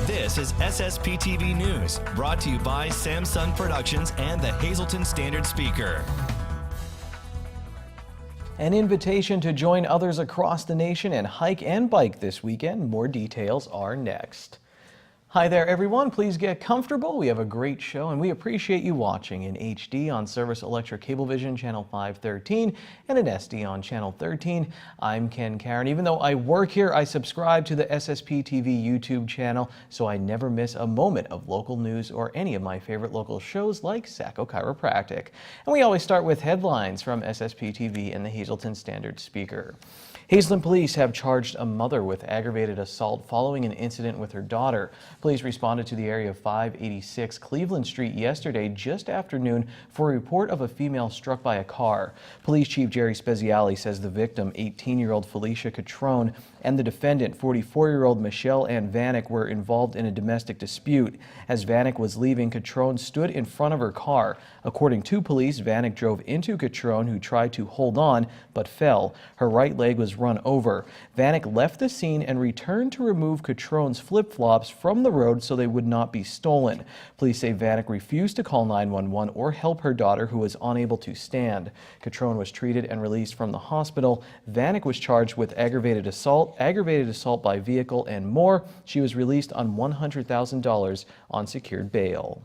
This is SSPTV News, brought to you by Samsung Productions and the Hazleton Standard Speaker. An invitation to join others across the nation and hike and bike this weekend. More details are next. Hi there, everyone. Please get comfortable. We have a great show, and we appreciate you watching in HD on Service Electric Cablevision Channel 513 and in SD on Channel 13. I'm Ken Karen. Even though I work here, I subscribe to the SSPTV YouTube channel, so I never miss a moment of local news or any of my favorite local shows like Sacco Chiropractic. And we always start with headlines from SSPTV and the Hazleton Standard Speaker. Hazleton police have charged a mother with aggravated assault following an incident with her daughter. Police responded to the area of 586 Cleveland Street yesterday just after noon for a report of a female struck by a car. Police Chief Jerry Speziale says the victim, 18-year-old Felicia Catrone, and the defendant, 44-year-old Michelle Ann Vanek, were involved in a domestic dispute. As Vanek was leaving, Catrone stood in front of her car. According to police, Vanek drove into Catrone, who tried to hold on but fell. Her right leg was run over. Vanek left the scene and returned to remove Catrone's flip-flops from the road so they would not be stolen. Police say Vanek refused to call 911 or help her daughter, who was unable to stand. Catrone was treated and released from the hospital. Vanek was charged with aggravated assault by vehicle, and more. She was released on $100,000 on secured bail.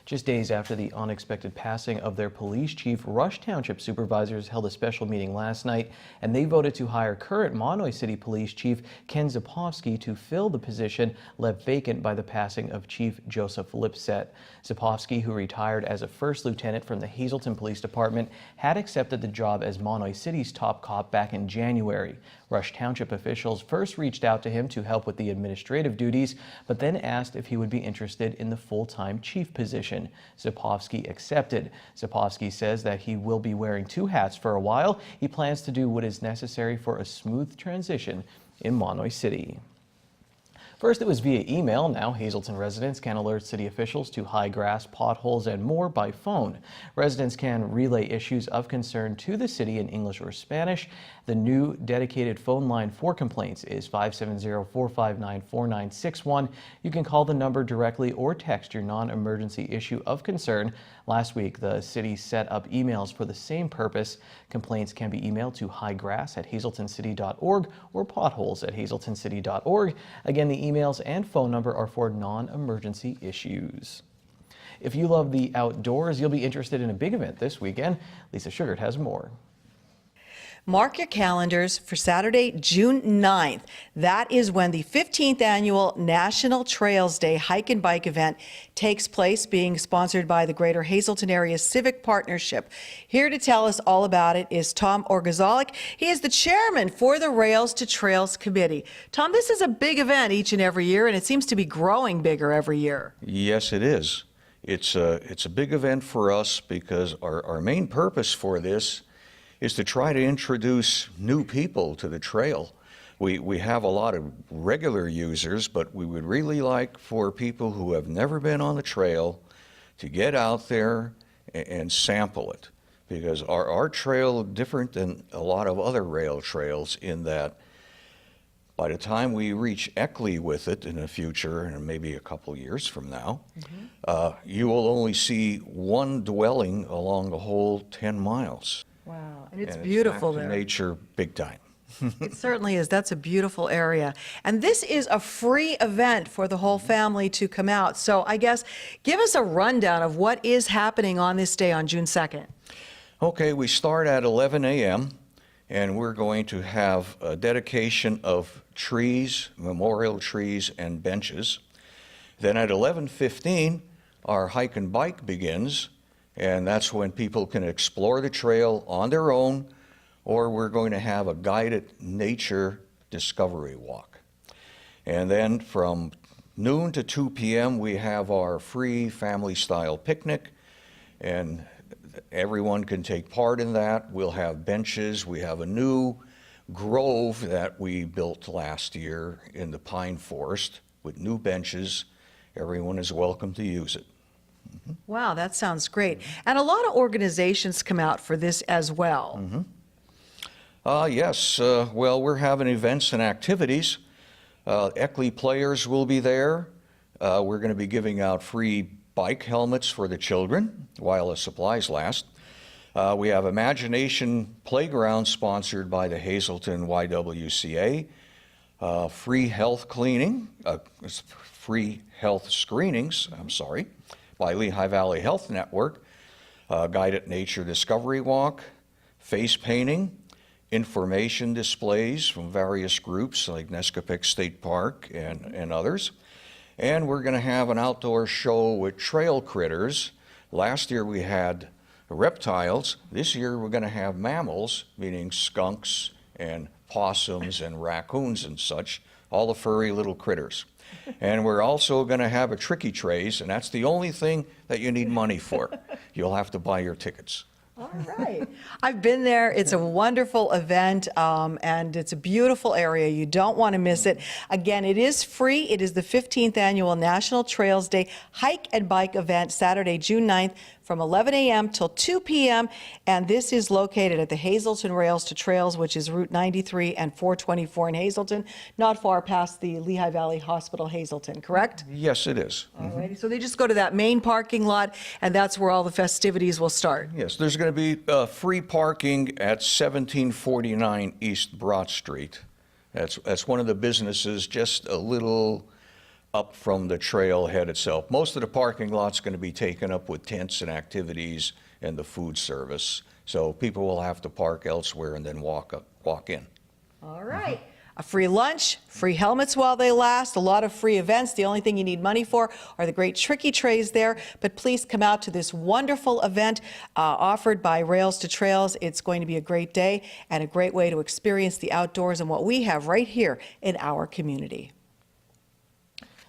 Just days after the unexpected passing of their police chief, Rush Township supervisors held a special meeting last night, and they voted to hire current Monoy City Police Chief Ken Zapovsky to fill the position left vacant by the passing of Chief Joseph Lipset. Zapovsky, who retired as a first lieutenant from the Hazleton Police Department, had accepted the job as Monoy City's top cop back in January. Rush Township officials first reached out to him to help with the administrative duties, but then asked if he would be interested in the full-time chief position. Zapovsky accepted. Zapovsky says that he will be wearing two hats for a while. He plans to do what is necessary for a smooth transition in Monoy City. First, it was via email. Now, Hazleton residents can alert city officials to high grass, potholes, and more by phone. Residents can relay issues of concern to the city in English or Spanish. The new dedicated phone line for complaints is 570-459-4961. You can call the number directly or text your non-emergency issue of concern. Last week, the city set up emails for the same purpose. Complaints can be emailed to highgrass@hazletoncity.org or potholes@hazletoncity.org. Again, the emails and phone number are for non-emergency issues. If you love the outdoors, you'll be interested in a big event this weekend. Lisa Sugart has more. Mark your calendars for Saturday, June 9th. That is when the 15th annual National Trails Day hike and bike event takes place, being sponsored by the Greater Hazleton Area Civic Partnership. Here to tell us all about it is Tom Orgazalik. He is the chairman for the Rails to Trails Committee. Tom, this is a big event each and every year, and it seems to be growing bigger every year. Yes, it is. It's a big event for us because our main purpose for this is to try to introduce new people to the trail. We have a lot of regular users, but we would really like for people who have never been on the trail to get out there and sample it. Because our trail is different than a lot of other rail trails in that by the time we reach Eckley with it in the future, and maybe a couple years from now, you will only see one dwelling along the whole 10 miles. Wow, and it's beautiful there. Nature big time. It certainly is. That's a beautiful area. And this is a free event for the whole family to come out. So I guess give us a rundown of what is happening on this day on June 2nd. Okay, we start at 11 a.m. and we're going to have a dedication of trees, memorial trees and benches. Then at 11:15, our hike and bike begins. And that's when people can explore the trail on their own, or we're going to have a guided nature discovery walk. And then from noon to 2 p.m. we have our free family-style picnic, and everyone can take part in that. We'll have benches. We have a new grove that we built last year in the pine forest with new benches. Everyone is welcome to use it. Wow, that sounds great. And a lot of organizations come out for this as well. Yes, well, we're having events and activities. Eckley players will be there. We're going to be giving out free bike helmets for the children while the supplies last. We have Imagination Playground sponsored by the Hazleton YWCA. Free health screenings, by Lehigh Valley Health Network. Guided nature discovery walk, face painting, information displays from various groups like Nescapic State Park and others. And we're going to have an outdoor show with trail critters. Last year we had reptiles. This year we're going to have mammals, meaning skunks and possums and raccoons and such, all the furry little critters. And we're also going to have a tricky trays, and that's the only thing that you need money for. You'll have to buy your tickets. All right. I've been there. It's a wonderful event, and it's a beautiful area. You don't want to miss it. Again, it is free. It is the 15th Annual National Trails Day Hike and Bike event, Saturday, June 9th, from 11 a.m. till 2 p.m., and this is located at the Hazleton Rails to Trails, which is Route 93 and 424 in Hazleton, not far past the Lehigh Valley Hospital, Hazleton, correct? Yes, it is. All righty. So they just go to that main parking lot, and that's where all the festivities will start. Yes, there's going to be free parking at 1749 East Broad Street. That's one of the businesses just a little up from the trailhead itself. Most of the parking lot's going to be taken up with tents and activities and the food service. So people will have to park elsewhere and then walk in. All right. A free lunch, free helmets while they last, a lot of free events. The only thing you need money for are the great tricky trays there. But please come out to this wonderful event offered by Rails to Trails. It's going to be a great day and a great way to experience the outdoors and what we have right here in our community.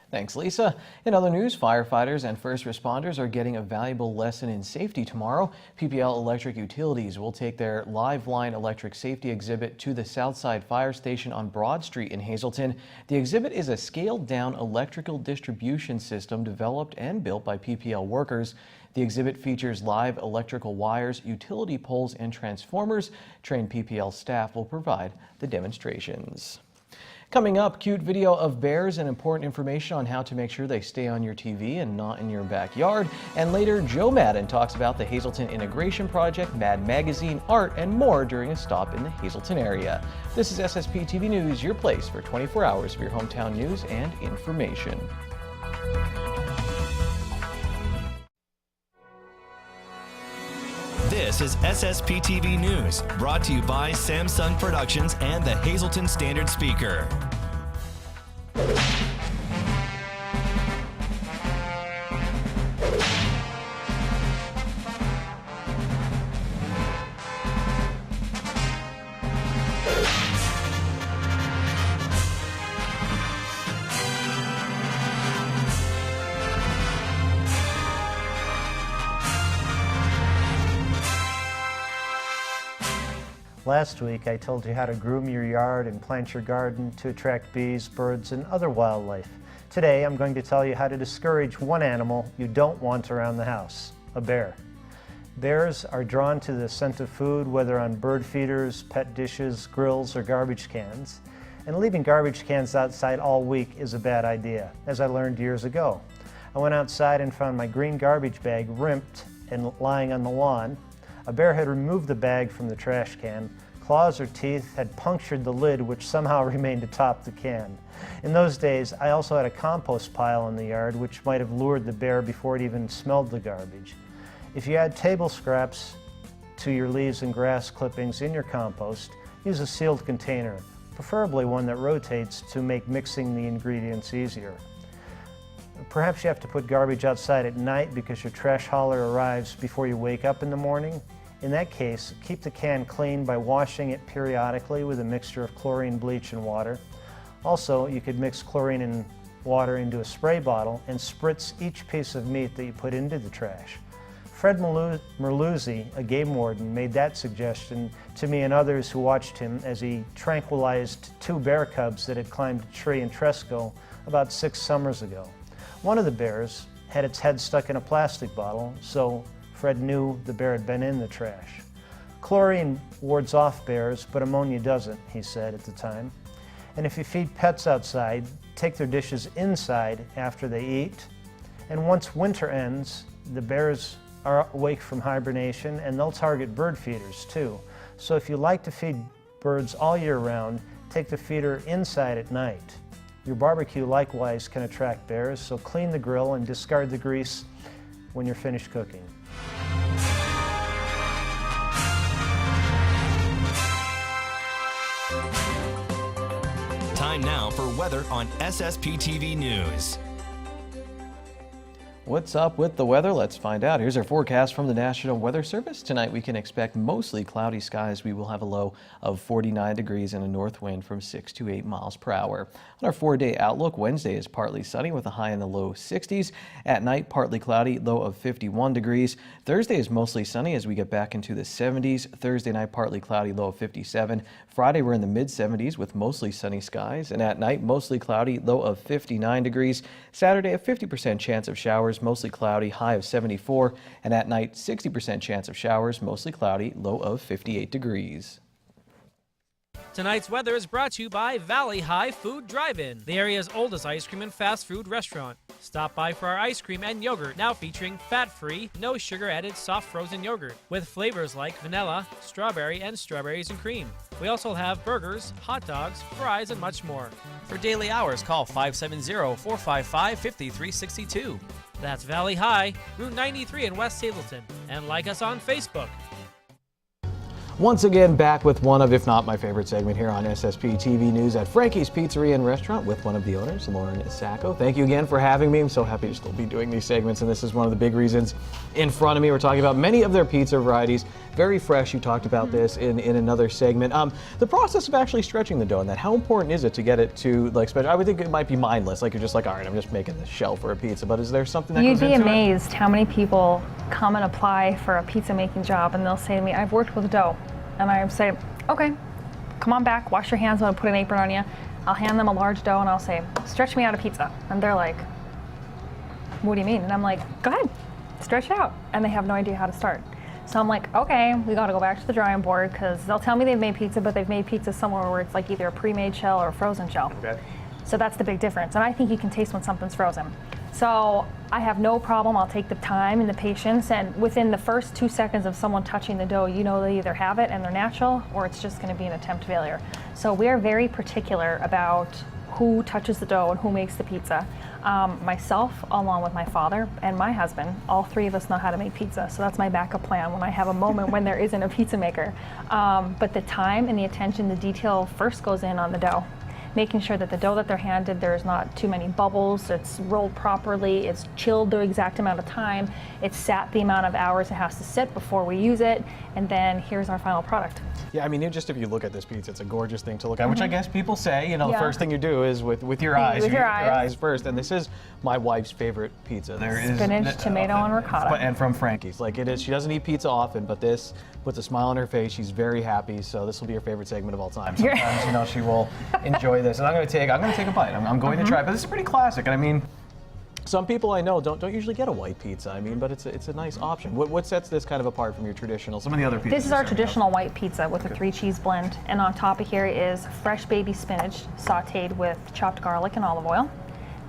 Thanks, Lisa. In other news, firefighters and first responders are getting a valuable lesson in safety tomorrow. PPL Electric Utilities will take their live line electric safety exhibit to the Southside Fire Station on Broad Street in Hazleton. The exhibit is a scaled-down electrical distribution system developed and built by PPL workers. The exhibit features live electrical wires, utility poles, and transformers. Trained PPL staff will provide the demonstrations. Coming up, cute video of bears and important information on how to make sure they stay on your TV and not in your backyard. And later, Joe Madden talks about the Hazleton Integration Project, Mad Magazine, art, and more during a stop in the Hazleton area. This is SSPTV News, your place for 24 hours of your hometown news and information. This is SSPTV News, brought to you by Samsung Productions and the Hazleton Standard Speaker. Last week, I told you how to groom your yard and plant your garden to attract bees, birds, and other wildlife. Today, I'm going to tell you how to discourage one animal you don't want around the house, a bear. Bears are drawn to the scent of food, whether on bird feeders, pet dishes, grills, or garbage cans. And leaving garbage cans outside all week is a bad idea, as I learned years ago. I went outside and found my green garbage bag ripped and lying on the lawn. A bear had removed the bag from the trash can. Claws or teeth had punctured the lid, which somehow remained atop the can. In those days, I also had a compost pile in the yard, which might have lured the bear before it even smelled the garbage. If you add table scraps to your leaves and grass clippings in your compost, use a sealed container, preferably one that rotates to make mixing the ingredients easier. Perhaps you have to put garbage outside at night because your trash hauler arrives before you wake up in the morning. In that case, keep the can clean by washing it periodically with a mixture of chlorine, bleach, and water. Also, you could mix chlorine and water into a spray bottle and spritz each piece of meat that you put into the trash. Fred Merluzzi, a game warden, made that suggestion to me and others who watched him as he tranquilized 2 bear cubs that had climbed a tree in Tresco about 6 summers ago. One of the bears had its head stuck in a plastic bottle, so Fred knew the bear had been in the trash. Chlorine wards off bears, but ammonia doesn't, he said at the time. And if you feed pets outside, take their dishes inside after they eat. And once winter ends, the bears are awake from hibernation and they'll target bird feeders too. So if you like to feed birds all year round, take the feeder inside at night. Your barbecue likewise can attract bears, so clean the grill and discard the grease when you're finished cooking. Time now for weather on SSPTV News. What's up with the weather? Let's find out. Here's our forecast from the National Weather Service. Tonight we can expect mostly cloudy skies. We will have a low of 49 degrees and a north wind from 6 to 8 miles per hour. On our 4-day outlook, Wednesday is partly sunny with a high in the low 60s. At night, partly cloudy, low of 51 degrees. Thursday is mostly sunny as we get back into the 70s. Thursday night, partly cloudy, low of 57. Friday, we're in the mid-70s with mostly sunny skies. And at night, mostly cloudy, low of 59 degrees. Saturday, a 50% chance of showers, mostly cloudy, high of 74. And at night, 60% chance of showers, mostly cloudy, low of 58 degrees. Tonight's weather is brought to you by Valley High Food Drive-In, the area's oldest ice cream and fast food restaurant. Stop by for our ice cream and yogurt, now featuring fat-free, no sugar-added soft frozen yogurt with flavors like vanilla, strawberry, and strawberries and cream. We also have burgers, hot dogs, fries, and much more. For daily hours, call 570-455-5362. That's Valley High, Route 93 in West Hazleton, and like us on Facebook. Once again, back with one of, if not my favorite segment here on SSPTV News at Frankie's Pizzeria and Restaurant with one of the owners, Lauren Sacco. Thank you again for having me. I'm so happy to still be doing these segments, and this is one of the big reasons in front of me. We're talking about many of their pizza varieties. Very fresh. You talked about this in another segment. The process of actually stretching the dough and that, how important is it to get it to, like, I would think it might be mindless. Like, you're just like, all right, I'm just making this shell for a pizza. But is there something that goes into it? You'd be amazed how many people come and apply for a pizza making job, and they'll say to me, I've worked with dough. And I say, okay, come on back, wash your hands, I'm gonna put an apron on you. I'll hand them a large dough and I'll say, stretch me out a pizza. And they're like, what do you mean? And I'm like, go ahead, stretch it out. And they have no idea how to start. So I'm like, okay, we gotta go back to the drawing board, because they'll tell me they've made pizza, but they've made pizza somewhere where it's like either a pre-made shell or a frozen shell. Okay. So that's the big difference. And I think you can taste when something's frozen. So I have no problem. I'll take the time and the patience, and within the first 2 seconds of someone touching the dough, you know they either have it and they're natural, or it's just going to be an attempt failure. So we are very particular about who touches the dough and who makes the pizza. Myself, along with my father and my husband, all three of us know how to make pizza. So that's my backup plan when I have a moment when there isn't a pizza maker. But the time and the attention, the detail first goes in on the dough. Making sure that the dough that they're handed, there's not too many bubbles, it's rolled properly, it's chilled the exact amount of time, it's sat the amount of hours it has to sit before we use it, and then here's our final product. Yeah, I mean, just if you look at this pizza, it's a gorgeous thing to look at, which I guess people say, you know, the Yeah. first thing you do is with your eyes. With You your eat eyes. first, and this is my wife's favorite pizza. There is Spinach, tomato, and ricotta. And from Frankie's. Like, it is, she doesn't eat pizza often, but this puts a smile on her face. She's very happy, so this will be her favorite segment of all time. Sometimes, you know, she will enjoy this. And I'm going to take a bite. I'm going to try it, but this is pretty classic. And I mean, some people I know don't usually get a white pizza. I mean, but it's a nice option. What sets this kind of apart from your traditional, some of the other pizzas? This is our traditional white pizza with a 3-cheese blend, and on top of here is fresh baby spinach sauteed with chopped garlic and olive oil.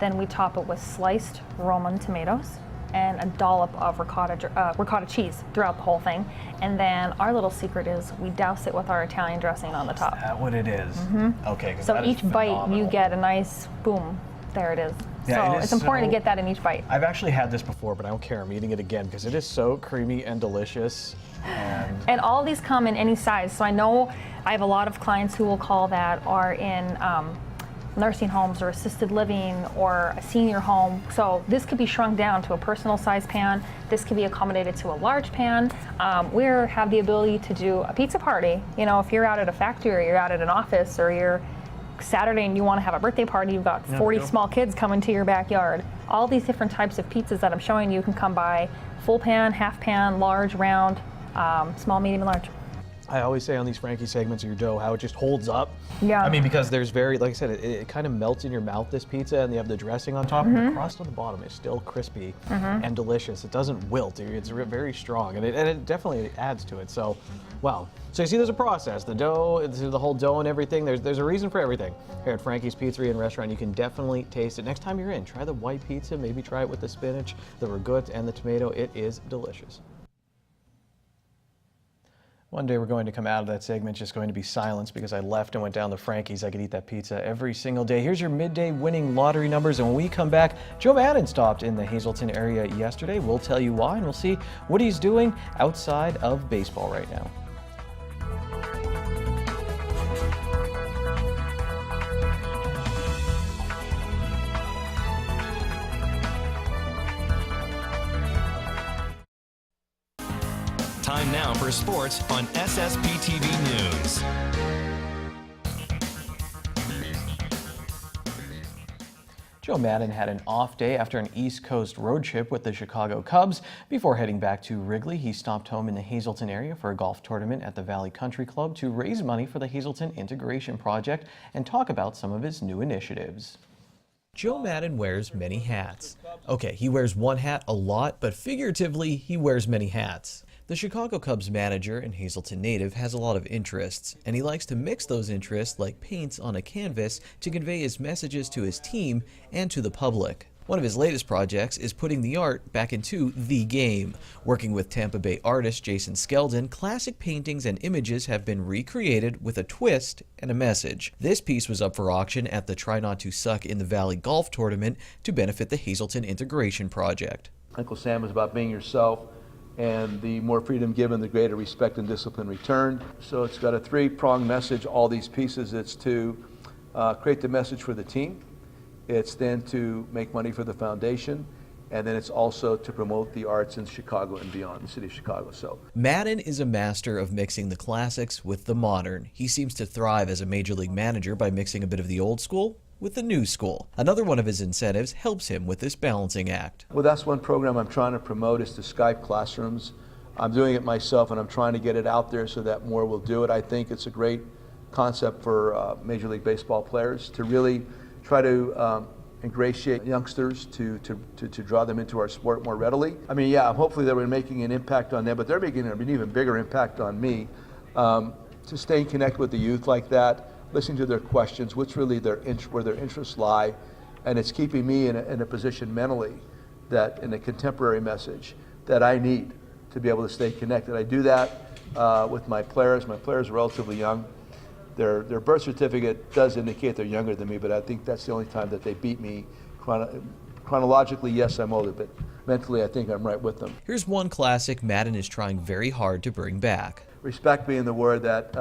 Then we top it with sliced Roman tomatoes and a dollop of ricotta cheese throughout the whole thing. And then our little secret is we douse it with our Italian dressing on the top. Is that what it is? Okay. 'Cause So that is each bite phenomenal. you get a nice boom. There it is. Yeah, so it is it's important so- to get that in each bite. I've actually had this before, but I don't care. I'm eating it again because it is so creamy and delicious. And all these come in any size. So I know I have a lot of clients who will call that are in nursing homes or assisted living or a senior home. So this could be shrunk down to a personal size pan. This could be accommodated to a large pan. We have the ability to do a pizza party. You know, if you're out at a factory or you're out at an office or you're Saturday and you want to have a birthday party, you've got 40 small kids coming to your backyard. All these different types of pizzas that I'm showing you can come by full pan, half pan, large, round, small, medium, and large. I always say on these Frankie segments of your dough how it just holds up. Yeah. I mean, because there's very, like I said, it kind of melts in your mouth, this pizza, and you have the dressing on top, and the crust on the bottom is still crispy and delicious. It doesn't wilt. It's very strong, and it definitely adds to it. So, wow. So you see there's a process. The dough, the whole dough and everything, there's a reason for everything. Here at Frankie's Pizzeria and Restaurant, you can definitely taste it. Next time you're in, try the white pizza, maybe try it with the spinach, the ragout, and the tomato. It is delicious. One day we're going to come out of that segment just going to be silence because I left and went down to Frankie's. I could eat that pizza every single day. Here's your midday winning lottery numbers, and when we come back, Joe Madden stopped in the Hazleton area yesterday. We'll tell you why, and we'll see what he's doing outside of baseball right now. Time now for sports on SSPTV News. Joe Madden had an off day after an East Coast road trip with the Chicago Cubs. Before heading back to Wrigley, he stopped home in the Hazleton area for a golf tournament at the Valley Country Club to raise money for the Hazleton Integration Project and talk about some of his new initiatives. Joe Madden wears many hats. Okay, he wears one hat a lot, but figuratively, he wears many hats. The Chicago Cubs manager and Hazleton native has a lot of interests, and he likes to mix those interests like paints on a canvas to convey his messages to his team and to the public. One of his latest projects is putting the art back into the game. Working with Tampa Bay artist Jason Skeldon, classic paintings and images have been recreated with a twist and a message. This piece was up for auction at the Try Not to Suck in the Valley Golf Tournament to benefit the Hazleton Integration Project. Uncle Sam is about being yourself, and the more freedom given, the greater respect and discipline returned. So it's got a three-pronged message, all these pieces. It's to create the message for the team. It's then to make money for the foundation, and then it's also to promote the arts in Chicago and beyond, the city of Chicago. So Madden is a master of mixing the classics with the modern. He seems to thrive as a major league manager by mixing a bit of the old school with the new school. Another one of his incentives helps him with this balancing act. Well, that's one program I'm trying to promote is to Skype classrooms. I'm doing it myself, and I'm trying to get it out there so that more will do it. I think it's a great concept for Major League Baseball players to really try to ingratiate youngsters to draw them into our sport more readily. I mean, yeah, hopefully that we're making an impact on them, but they're making an even bigger impact on me. To stay connected with the youth like that, listening to their questions, what's really where their interests lie, and it's keeping me in a position mentally that in a contemporary message that I need to be able to stay connected. I do that with my players. My players are relatively young. Their birth certificate does indicate they're younger than me, but I think that's the only time that they beat me. Chronologically, yes, I'm older, but mentally, I think I'm right with them. Here's one classic Madden is trying very hard to bring back. Respect being the word that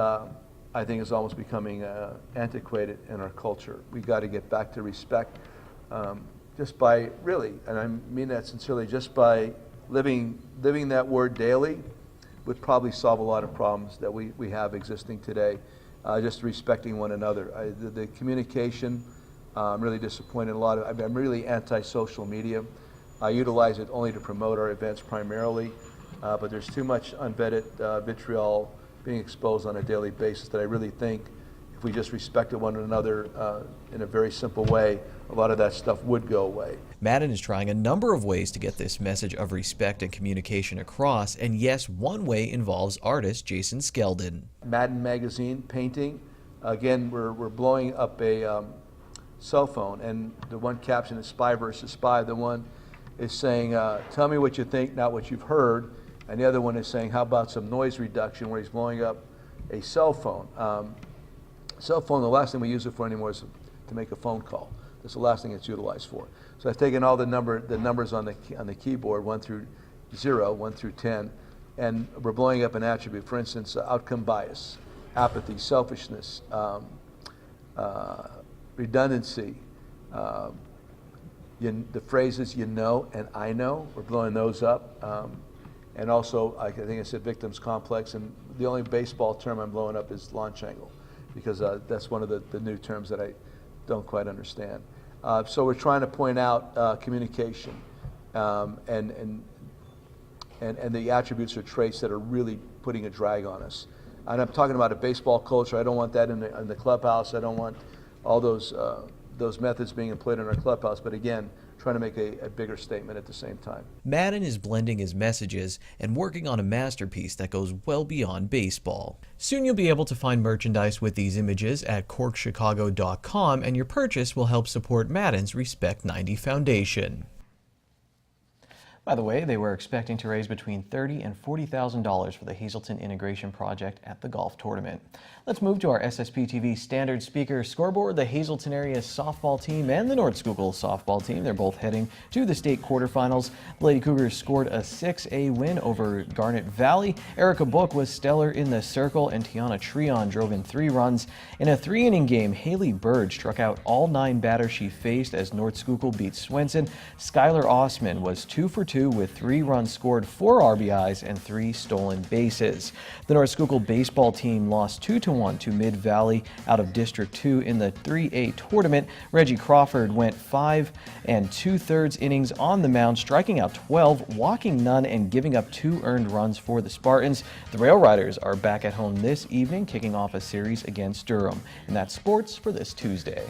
I think is almost becoming antiquated in our culture. We've got to get back to respect just by really, and I mean that sincerely, just by living that word daily would probably solve a lot of problems that we have existing today. Just respecting one another. The communication, I'm really disappointed. I'm really anti-social media. I utilize it only to promote our events primarily, but there's too much unvetted vitriol being exposed on a daily basis that I really think if we just respected one another in a very simple way, a lot of that stuff would go away. Madden is trying a number of ways to get this message of respect and communication across, and yes, one way involves artist Jason Skeldon. Madden magazine, painting. Again, we're blowing up a cell phone, and the one caption is spy versus spy. The one is saying, tell me what you think, not what you've heard. And the other one is saying, how about some noise reduction, where he's blowing up a cell phone. Cell phone, the last thing we use it for anymore is to make a phone call. That's the last thing it's utilized for. So I've taken all the numbers on the keyboard, 1 through 0, 1 through 10, and we're blowing up an attribute. For instance, outcome bias, apathy, selfishness, redundancy, the phrases "you know" and "I know." We're blowing those up, and also I think I said victims complex. And the only baseball term I'm blowing up is launch angle, because that's one of the new terms that I don't quite understand. So we're trying to point out communication and the attributes or traits that are really putting a drag on us. and I'm talking about a baseball culture. I don't want that in the clubhouse. I don't want all those methods being employed in our clubhouse. But again, trying to make a bigger statement at the same time. Madden is blending his messages and working on a masterpiece that goes well beyond baseball. Soon you'll be able to find merchandise with these images at corkchicago.com, and your purchase will help support Madden's Respect 90 Foundation. By the way, they were expecting to raise between $30,000 and $40,000 for the Hazelton Integration Project at the golf tournament. Let's move to our SSPTV standard speaker scoreboard. The Hazelton area softball team and the North Schuylkill softball team, they're both heading to the state quarterfinals. The Lady Cougars scored a 6A win over Garnet Valley. Erica Book was stellar in the circle, and Tiana Treon drove in 3 runs. In a 3-inning game, Haley Bird struck out all 9 batters she faced as North Schuylkill beat Swenson. Skylar Osman was 2 for 2 with 3 runs scored, 4 RBIs, and 3 stolen bases. The North Schuylkill baseball team lost 2-1 to Mid Valley out of District 2 in the 3A tournament. Reggie Crawford went 5 2/3 innings on the mound, striking out 12, walking none, and giving up 2 earned runs for the Spartans. The Rail Riders are back at home this evening, kicking off a series against Durham. And that's sports for this Tuesday.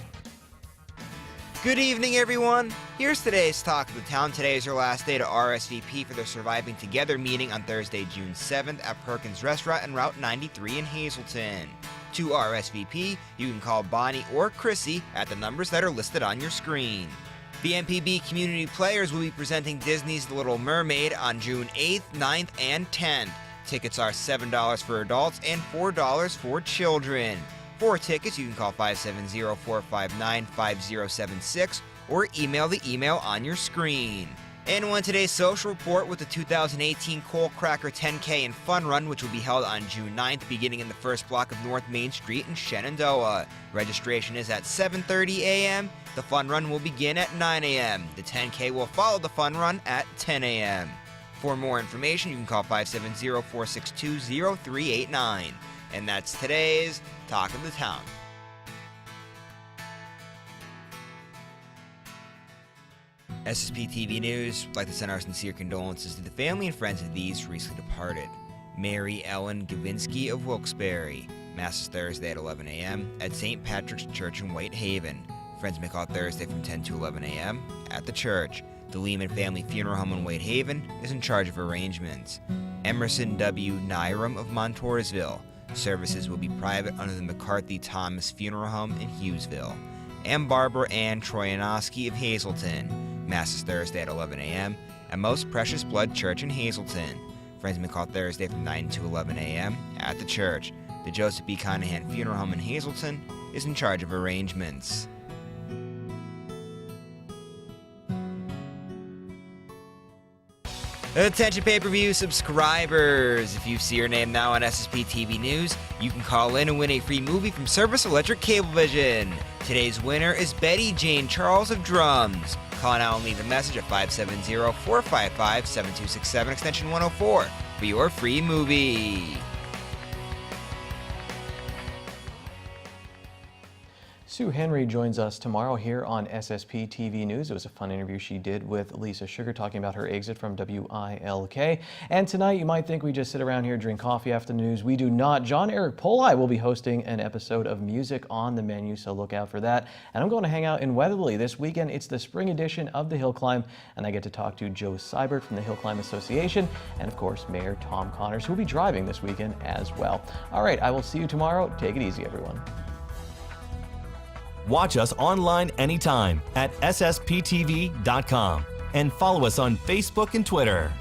Good evening, everyone. Here's today's Talk of the Town. Today is your last day to RSVP for their Surviving Together meeting on Thursday, June 7th at Perkins Restaurant and Route 93 in Hazelton. To RSVP, you can call Bonnie or Chrissy at the numbers that are listed on your screen. The MPB Community Players will be presenting Disney's The Little Mermaid on June 8th, 9th, and 10th. Tickets are $7 for adults and $4 for children. For tickets, you can call 570-459-5076 or email the email on your screen. And on today's social report with the 2018 Coal Cracker 10K and Fun Run, which will be held on June 9th, beginning in the first block of North Main Street in Shenandoah. Registration is at 7:30 a.m. The Fun Run will begin at 9 a.m. The 10K will follow the Fun Run at 10 a.m. For more information, you can call 570-462-0389. And that's today's Talk of the Town. SSPTV News would like to send our sincere condolences to the family and friends of these recently departed. Mary Ellen Gavinsky of Wilkes-Barre. Mass is Thursday at 11 a.m. at St. Patrick's Church in Whitehaven. Friends may call Thursday from 10 to 11 a.m. at the church. The Lehman Family Funeral Home in Whitehaven is in charge of arrangements. Emerson W. Nyram of Montoursville. Services will be private under the McCarthy Thomas Funeral Home in Hughesville. And Barbara Ann Troyanowski of Hazelton. Mass is Thursday at 11 a.m. at Most Precious Blood Church in Hazelton. Friends may call Thursday from 9 to 11 a.m. at the church. The Joseph B. Conahan Funeral Home in Hazelton is in charge of arrangements. Attention pay-per-view subscribers! If you see your name now on SSPTV News, you can call in and win a free movie from Service Electric Cablevision. Today's winner is Betty Jane Charles of Drums. Call now and leave a message at 570-455-7267 extension 104 for your free movie. Sue Henry joins us tomorrow here on SSP TV News. It was a fun interview she did with Lisa Sugar talking about her exit from WILK. And tonight you might think we just sit around here, drink coffee after the news. We do not. John Eric Poli will be hosting an episode of Music on the Menu, so look out for that. And I'm going to hang out in Weatherly this weekend. It's the spring edition of the Hill Climb, and I get to talk to Joe Seibert from the Hill Climb Association and, of course, Mayor Tom Connors, who will be driving this weekend as well. All right, I will see you tomorrow. Take it easy, everyone. Watch us online anytime at ssptv.com and follow us on Facebook and Twitter.